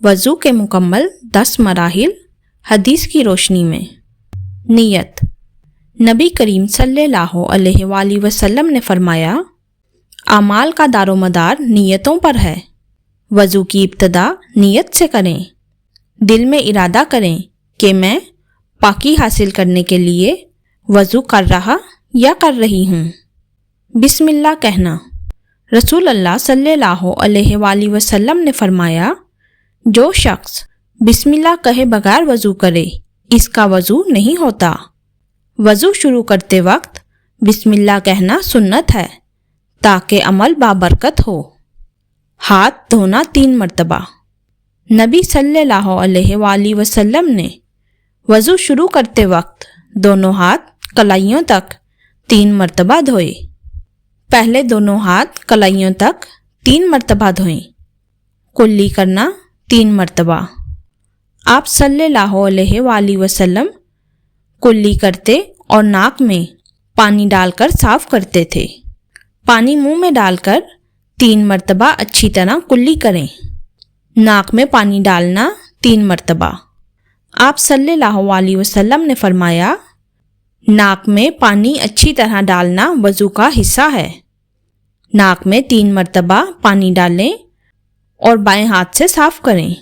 وضو کے مکمل 10 مراحل حدیث کی روشنی میں۔ نیت۔ نبی کریم صلی اللہ علیہ وآلہ وسلم نے فرمایا، اعمال کا دار و مدار نیتوں پر ہے۔ وضو کی ابتدا نیت سے کریں۔ دل میں ارادہ کریں کہ میں پاکی حاصل کرنے کے لیے وضو کر رہا یا کر رہی ہوں۔ بسم اللہ کہنا۔ رسول اللہ صلی اللہ علیہ وآلہ وسلم نے فرمایا، جو شخص بسم اللہ کہے بغیر وضو کرے اس کا وضو نہیں ہوتا۔ وضو شروع کرتے وقت بسم اللہ کہنا سنت ہے تاکہ عمل بابرکت ہو۔ ہاتھ دھونا 3 مرتبہ۔ نبی صلی اللہ علیہ وآلہ وسلم نے وضو شروع کرتے وقت دونوں ہاتھ کلائیوں تک 3 مرتبہ دھوئے۔ پہلے دونوں ہاتھ کلائیوں تک 3 مرتبہ دھوئیں۔ کلی کرنا 3 مرتبہ۔ آپ صلی اللہ علیہ وآلہ وسلم کلی کرتے اور ناک میں پانی ڈال کر صاف کرتے تھے۔ پانی منہ میں ڈال کر 3 مرتبہ اچھی طرح کلی کریں۔ ناک میں پانی ڈالنا 3 مرتبہ۔ آپ صلی اللہ علیہ وسلم نے فرمایا، ناک میں پانی اچھی طرح ڈالنا وضو کا حصہ ہے۔ ناک میں 3 مرتبہ پانی ڈالیں اور بائیں ہاتھ سے صاف کریں۔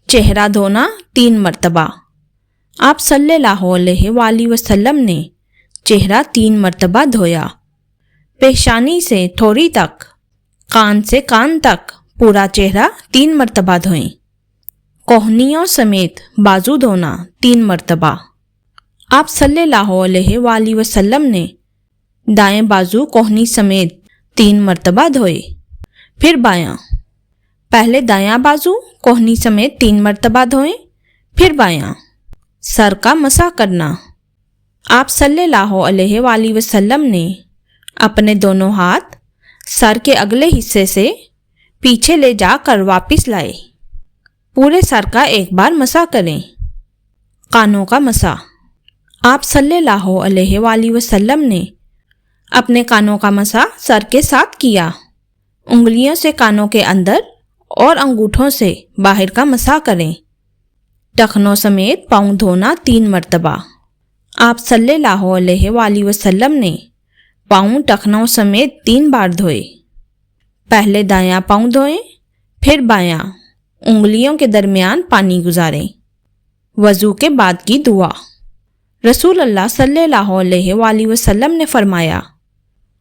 چہرہ دھونا 3 مرتبہ۔ آپ صلی اللہ علیہ وآلہ وسلم نے چہرہ 3 مرتبہ دھویا۔ پیشانی سے تھوڑی تک، کان سے کان تک پورا چہرہ 3 مرتبہ دھوئیں۔ کوہنیوں سمیت بازو دھونا 3 مرتبہ۔ آپ صلی اللہ علیہ وآلہ وسلم نے دائیں بازو کوہنی سمیت 3 مرتبہ دھوئے، پھر بایاں۔ پہلے دایاں بازو کوہنی سمیت 3 مرتبہ دھوئیں، پھر بایاں۔ سر کا مسح کرنا۔ آپ صلی اللہ علیہ وآلہ وسلم نے اپنے دونوں ہاتھ سر کے اگلے حصے سے پیچھے لے جا کر واپس لائے۔ پورے سر کا ایک بار مسح کریں۔ کانوں کا مسح۔ آپ صلی اللہ علیہ وآلہ وسلم نے اپنے کانوں کا مسح سر کے ساتھ کیا۔ انگلیوں سے کانوں کے اندر اور انگوٹھوں سے باہر کا مسح کریں۔ ٹخنوں سمیت پاؤں دھونا 3 مرتبہ۔ آپ صلی اللہ علیہ وآلہ وسلم نے پاؤں ٹخنوں سمیت 3 بار دھوئے۔ پہلے دایاں پاؤں دھوئیں، پھر بایاں۔ انگلیوں کے درمیان پانی گزاریں۔ وضو کے بعد کی دعا۔ رسول اللہ صلی اللہ علیہ وآلہ وسلم نے فرمایا،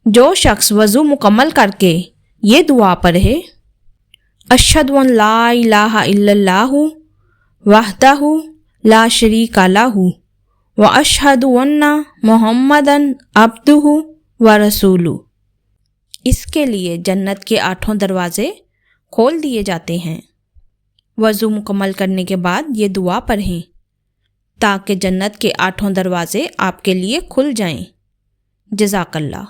جو شخص وضو مکمل کر کے یہ دعا پڑھے، اشہد ان لا الہ الا اللہ وحدہ لا شریک لہ واشہد ان محمدا عبدہ ورسولہ، اس کے لیے جنت کے 8 دروازے کھول دیے جاتے ہیں۔ وضو مکمل کرنے کے بعد یہ دعا پڑھیں تاکہ جنت کے 8 دروازے آپ کے لیے کھل جائیں۔ جزاک اللہ۔